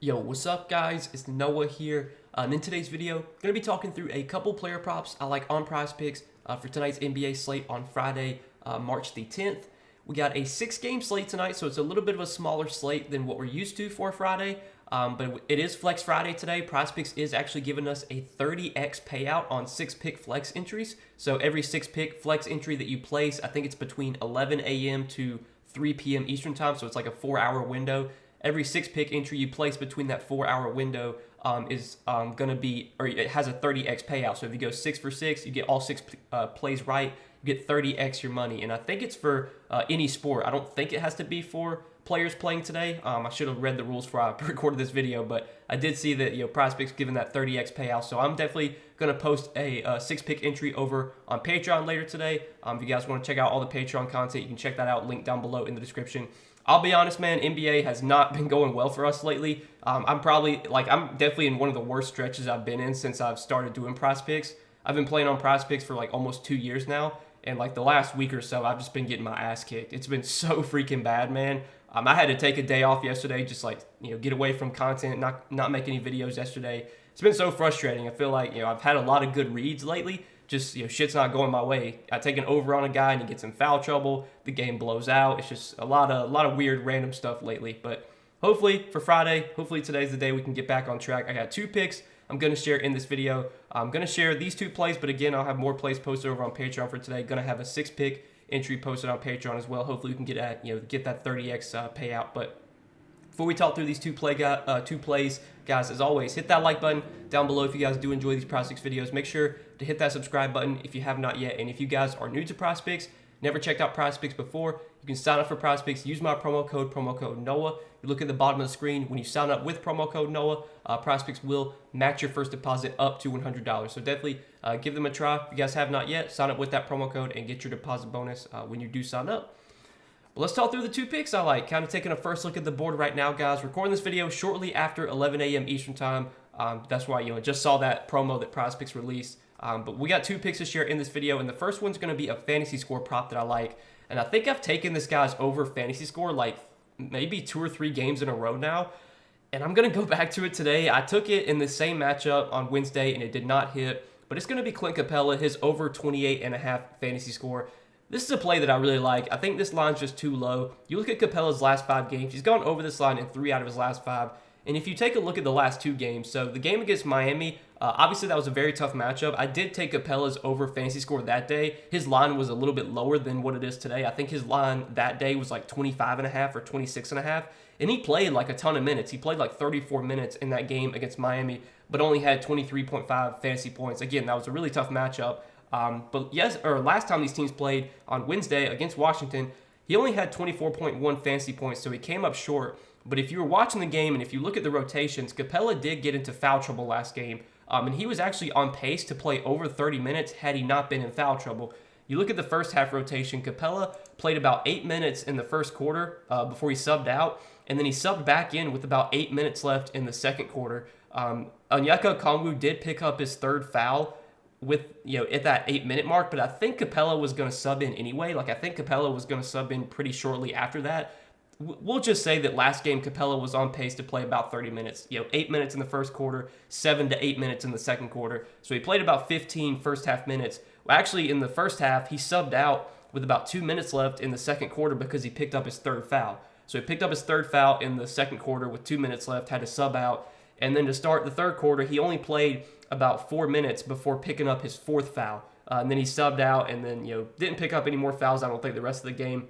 Yo, what's up guys? It's Noah here. And in today's video, I'm going to be talking through a couple player props I like on Prizepicks for tonight's NBA slate on Friday, March the 10th. We got a 6-game slate tonight, so it's a little bit of a smaller slate than what we're used to for Friday. But it is Flex Friday today. Prizepicks is actually giving us a 30x payout on 6-pick flex entries. So every 6-pick flex entry that you place, I think it's between 11 a.m. to 3 p.m. Eastern time, so it's like a 4-hour window. Every 6-pick entry you place between that 4-hour window is going to be, or it has a 30x payout. So if you go 6 for 6, you get all 6 plays right, you get 30x your money. And I think it's for any sport. I don't think it has to be for players playing today. I should have read the rules before I recorded this video, but I did see that Prizepicks giving that 30x payout. So I'm definitely going to post a 6-pick entry over on Patreon later today. If you guys want to check out all the Patreon content, you can check that out. Link down below in the description. I'll be honest, man, NBA has not been going well for us lately. I'm definitely in one of the worst stretches I've been in since I've started doing Prizepicks. I've been playing on Prizepicks for like almost 2 years now, and like the last week or so, I've just been getting my ass kicked. It's been so freaking bad, man. I had to take a day off yesterday, just like, get away from content, not make any videos yesterday. It's been so frustrating. I feel like, I've had a lot of good reads lately. Just, shit's not going my way. I take an over on a guy and he gets in foul trouble. The game blows out. It's just a lot of weird random stuff lately. But hopefully for Friday, hopefully today's the day we can get back on track. I got 2 picks I'm going to share in this video. I'm going to share these 2 plays, but again, I'll have more plays posted over on Patreon for today. Going to have a 6-pick entry posted on Patreon as well. Hopefully we can get that 30x payout. But before we talk through these 2 plays, guys, as always, hit that like button down below if you guys do enjoy these Prizepicks videos. Make sure to hit that subscribe button if you have not yet. And if you guys are new to Prizepicks, never checked out Prizepicks before, you can sign up for Prizepicks. Use my promo code NOAH. You look at the bottom of the screen. When you sign up with promo code NOAH, Prizepicks will match your first deposit up to $100. So definitely give them a try. If you guys have not yet, sign up with that promo code and get your deposit bonus when you do sign up. But let's talk through the 2 picks I like. Kind of taking a first look at the board right now, guys. Recording this video shortly after 11 a.m. Eastern time. That's why, just saw that promo that Prizepicks released. But we got 2 picks to share in this video, and the first one's going to be a fantasy score prop that I like. And I think I've taken this guy's over fantasy score like maybe 2 or 3 games in a row now. And I'm going to go back to it today. I took it in the same matchup on Wednesday, and it did not hit. But it's going to be Clint Capella, his over 28.5 fantasy score. This is a play that I really like. I think this line's just too low. You look at Capella's last 5 games. He's gone over this line in 3 out of his last 5. And if you take a look at the last 2 games, so the game against Miami, obviously that was a very tough matchup. I did take Capella's over fantasy score that day. His line was a little bit lower than what it is today. I think his line that day was like 25.5 or 26.5. And he played like a ton of minutes. He played like 34 minutes in that game against Miami, but only had 23.5 fantasy points. Again, that was a really tough matchup. Last time these teams played on Wednesday against Washington, he only had 24.1 fantasy points, so he came up short. But if you were watching the game and if you look at the rotations, Capella did get into foul trouble last game, and he was actually on pace to play over 30 minutes had he not been in foul trouble. You look at the first half rotation, Capella played about 8 minutes in the first quarter before he subbed out, and then he subbed back in with about 8 minutes left in the second quarter. Onyeka Okongwu did pick up his 3rd foul at that 8-minute mark, but I think Capella was going to sub in anyway. I think Capella was going to sub in pretty shortly after that. We'll just say that last game Capella was on pace to play about 30 minutes. 8 minutes in the first quarter, 7 to 8 minutes in the second quarter. So he played about 15 first half minutes. Well, actually, in the first half, he subbed out with about 2 minutes left in the second quarter because he picked up his 3rd foul. So he picked up his 3rd foul in the second quarter with 2 minutes left, had to sub out. And then to start the 3rd quarter, he only played about 4 minutes before picking up his 4th foul. And then he subbed out and then, didn't pick up any more fouls, I don't think, the rest of the game.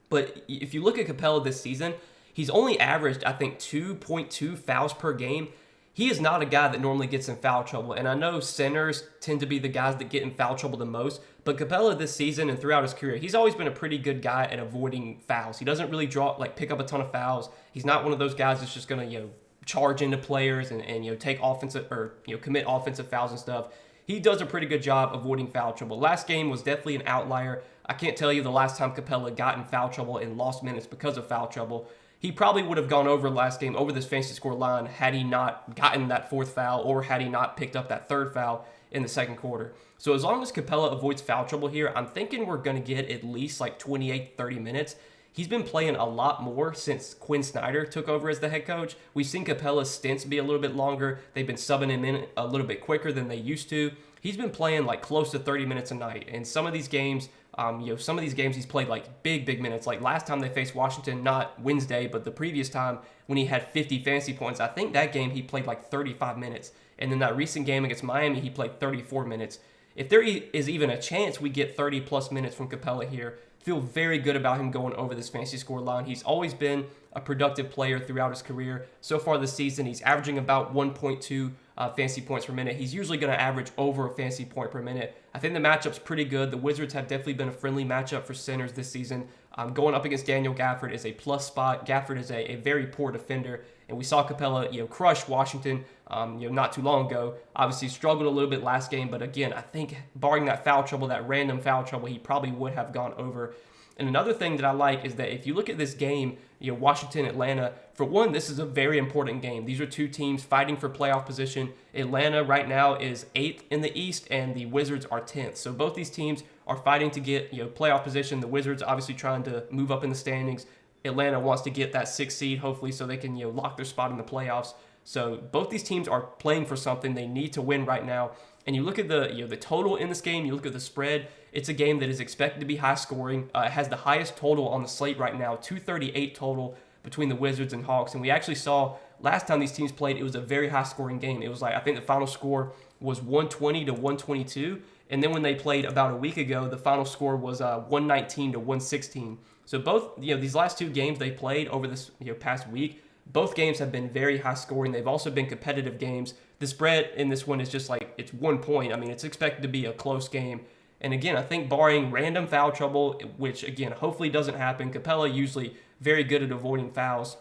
But if you look at Capella this season, he's only averaged, I think, 2.2 fouls per game. He is not a guy that normally gets in foul trouble. And I know centers tend to be the guys that get in foul trouble the most. But Capella this season and throughout his career, he's always been a pretty good guy at avoiding fouls. He doesn't really pick up a ton of fouls. He's not one of those guys that's just going to, charge into players and take offensive or commit offensive fouls and stuff. He does a pretty good job avoiding foul trouble. Last game was definitely an outlier. I can't tell you the last time Capella got in foul trouble and lost minutes because of foul trouble. He probably would have gone over last game, over this fantasy score line, had he not gotten that 4th foul or had he not picked up that 3rd foul in the second quarter. So as long as Capella avoids foul trouble here, I'm thinking we're going to get at least like 28, 30 minutes. He's been playing a lot more since Quinn Snyder took over as the head coach. We've seen Capella's stints be a little bit longer. They've been subbing him in a little bit quicker than they used to. He's been playing like close to 30 minutes a night. And some of these games, some of these games he's played like big minutes. Like last time they faced Washington, not Wednesday, but the previous time when he had 50 fantasy points. I think that game he played like 35 minutes. And then that recent game against Miami, he played 34 minutes. If there is even a chance we get 30 plus minutes from Capella here, feel very good about him going over this fantasy score line. He's always been a productive player throughout his career. So far this season, he's averaging about 1.2 fantasy points per minute. He's usually going to average over a fantasy point per minute. I think the matchup's pretty good. The Wizards have definitely been a friendly matchup for centers this season. Going up against Daniel Gafford is a plus spot. Gafford is a very poor defender, and we saw Capella, crush Washington, not too long ago. Obviously struggled a little bit last game, but again, I think barring that foul trouble, that random foul trouble, he probably would have gone over. And another thing that I like is that if you look at this game, Washington, Atlanta, for one, this is a very important game. These are two teams fighting for playoff position. Atlanta right now is 8th in the East, and the Wizards are 10th. So both these teams are fighting to get playoff position. The Wizards obviously trying to move up in the standings. Atlanta wants to get that 6th seed, hopefully, so they can lock their spot in the playoffs. So both these teams are playing for something. They need to win right now. And you look at the total in this game, you look at the spread, it's a game that is expected to be high scoring. It has the highest total on the slate right now, 238 total between the Wizards and Hawks. And we actually saw last time these teams played, it was a very high scoring game. It was like, I think the final score was 120 to 122. And then when they played about a week ago, the final score was 119 to 116. So both, these last two games they played over this past week, both games have been very high scoring. They've also been competitive games. The spread in this one is just like, it's 1 point. I mean, it's expected to be a close game. And again, I think barring random foul trouble, which again, hopefully doesn't happen. Capella usually very good at avoiding fouls.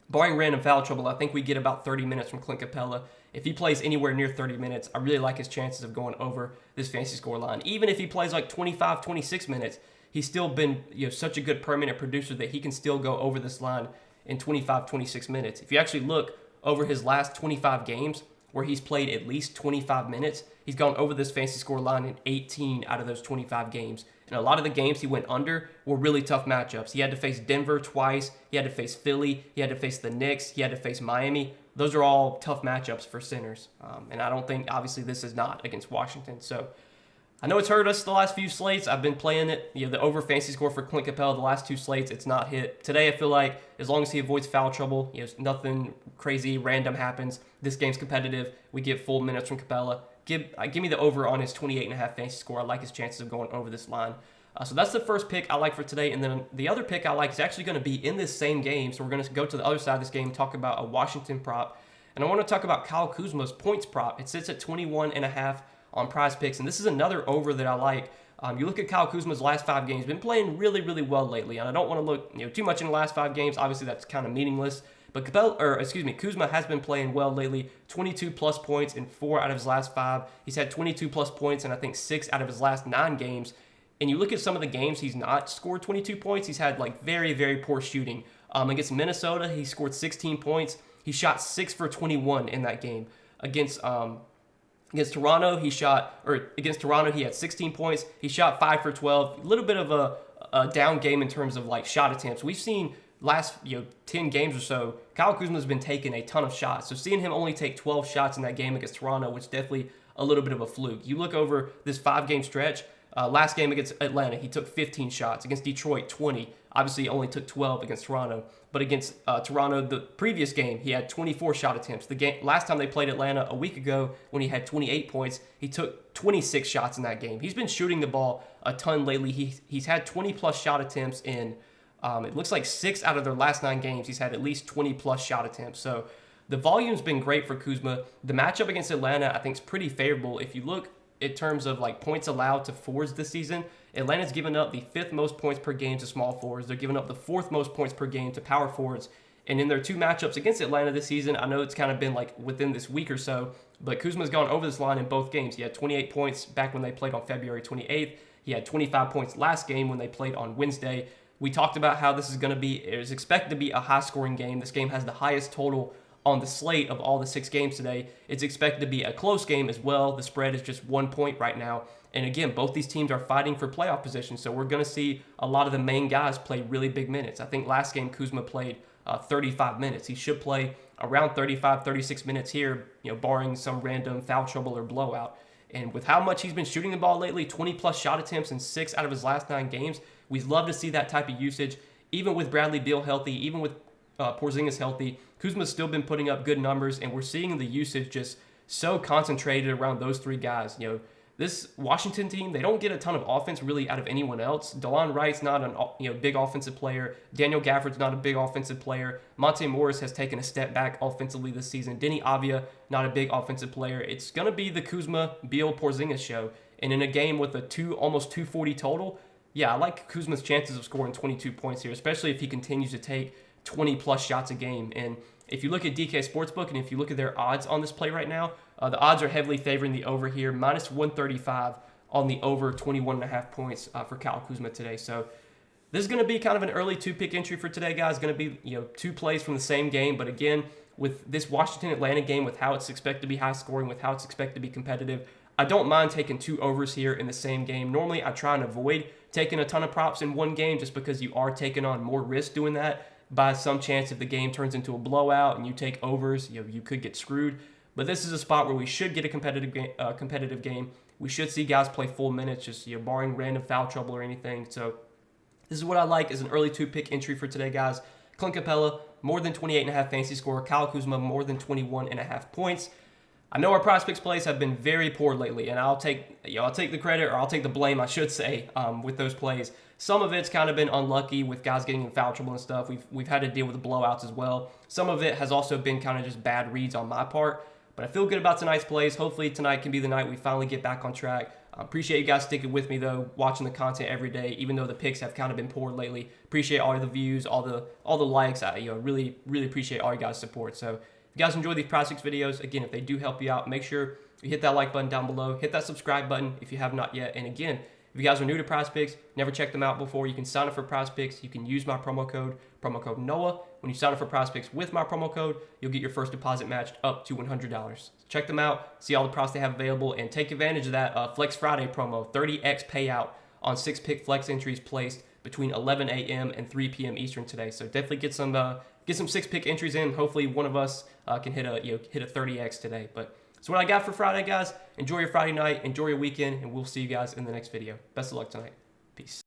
Barring random foul trouble, I think we get about 30 minutes from Clint Capella. If he plays anywhere near 30 minutes, I really like his chances of going over this fantasy score line. Even if he plays like 25, 26 minutes, he's still been such a good permanent producer that he can still go over this line in 25, 26 minutes. If you actually look over his last 25 games where he's played at least 25 minutes, he's gone over this fantasy score line in 18 out of those 25 games. And a lot of the games he went under were really tough matchups. He had to face Denver twice. He had to face Philly. He had to face the Knicks. He had to face Miami. Those are all tough matchups for centers. And I don't think, obviously, this is not against Washington. So I know it's hurt us the last few slates. I've been playing it. The over fantasy score for Clint Capella the last two slates, it's not hit. Today, I feel like as long as he avoids foul trouble, nothing crazy, random happens. This game's competitive. We get full minutes from Capella. Give me the over on his 28.5 fantasy score. I like his chances of going over this line. So that's the first pick I like for today. And then the other pick I like is actually going to be in this same game. So we're going to go to the other side of this game, talk about a Washington prop. And I want to talk about Kyle Kuzma's points prop. It sits at 21.5 on Prizepicks. And this is another over that I like. You look at Kyle Kuzma's last 5 games, been playing really, really well lately. And I don't want to look too much in the last 5 games. Obviously, that's kind of meaningless. But Kuzma has been playing well lately. 22 plus points in 4 out of his last 5. He's had 22 plus points in I think 6 out of his last 9 games. And you look at some of the games he's not scored 22 points. He's had like very, very poor shooting. Against Minnesota, he scored 16 points. He shot 6 for 21 in that game. Against Toronto, he had 16 points. He shot 5 for 12. A little bit of a down game in terms of like shot attempts. We've seen last 10 games or so, Kyle Kuzma's been taking a ton of shots. So seeing him only take 12 shots in that game against Toronto, which is definitely a little bit of a fluke. You look over this 5-game stretch, last game against Atlanta, he took 15 shots. Against Detroit, 20. Obviously, he only took 12 against Toronto. But against Toronto, the previous game, he had 24 shot attempts. Last time they played Atlanta a week ago, when he had 28 points, he took 26 shots in that game. He's been shooting the ball a ton lately. He's had 20-plus shot attempts in, it looks like 6 out of their last 9 games. He's had at least 20-plus shot attempts. So the volume's been great for Kuzma. The matchup against Atlanta, I think, is pretty favorable. If you look in terms of like points allowed to forwards this season, Atlanta's given up the 5th most points per game to small forwards. They're giving up the 4th most points per game to power forwards. And in their 2 matchups against Atlanta this season, I know it's kind of been like within this week or so, but Kuzma's gone over this line in both games. He had 28 points back when they played on February 28th. He had 25 points last game when they played on Wednesday. We talked about how this is going to be, it is expected to be a high-scoring game. This game has the highest total on the slate of all the 6 games today. It's expected to be a close game as well. The spread is just 1 point right now. And again, both these teams are fighting for playoff position, so we're going to see a lot of the main guys play really big minutes. I think last game Kuzma played 35 minutes. He should play around 35, 36 minutes here, barring some random foul trouble or blowout. And with how much he's been shooting the ball lately, 20-plus shot attempts in 6 out of his last 9 games, we'd love to see that type of usage. Even with Bradley Beal healthy, even with Porzingis healthy, Kuzma's still been putting up good numbers, and we're seeing the usage just so concentrated around those 3 guys. This Washington team, they don't get a ton of offense really out of anyone else. DeLon Wright's not a big offensive player. Daniel Gafford's not a big offensive player. Monte Morris has taken a step back offensively this season. Denny Avia, not a big offensive player. It's going to be the Kuzma, Beal, Porzingis show. And in a game with almost 240 total, yeah, I like Kuzma's chances of scoring 22 points here, especially if he continues to take 20-plus shots a game. And if you look at DK Sportsbook and if you look at their odds on this play right now, the odds are heavily favoring the over here, minus 135 on the over 21.5 points for Kyle Kuzma today. So this is going to be kind of an early 2-pick entry for today, guys. Going to be 2 plays from the same game, but again, with this Washington-Atlanta game, with how it's expected to be high scoring, with how it's expected to be competitive, I don't mind taking 2 overs here in the same game. Normally, I try and avoid taking a ton of props in one game just because you are taking on more risk doing that. By some chance, if the game turns into a blowout and you take overs, you could get screwed. But this is a spot where we should get a competitive game. We should see guys play full minutes, just barring random foul trouble or anything. So this is what I like as an early 2-pick entry for today, guys. Clint Capella, more than 28.5 fantasy score. Kyle Kuzma, more than 21.5 points. I know our Prizepicks plays have been very poor lately, and I'll take the credit, or I'll take the blame, I should say, with those plays. Some of it's kind of been unlucky with guys getting in foul trouble and stuff. We've had to deal with the blowouts as well. Some of it has also been kind of just bad reads on my part. But I feel good about tonight's plays. Hopefully tonight can be the night we finally get back on track. Appreciate you guys sticking with me, though, watching the content every day, even though the picks have kind of been poor lately. Appreciate all the views, all the likes. I really appreciate all you guys' support. So if you guys enjoy these Prizepicks videos, again, if they do help you out, make sure you hit that like button down below. Hit that subscribe button if you have not yet. And again, if you guys are new to Prizepicks, never checked them out before, you can sign up for Prizepicks. You can use my promo code NOAH. When you sign up for Prizepicks with my promo code, you'll get your first deposit matched up to $100. Check them out, see all the props they have available, and take advantage of that Flex Friday promo, 30x payout on 6-pick flex entries placed between 11 a.m. and 3 p.m. Eastern today. So definitely get some 6-pick entries in. Hopefully one of us can hit a 30x today. But that's what I got for Friday, guys. Enjoy your Friday night, enjoy your weekend, and we'll see you guys in the next video. Best of luck tonight. Peace.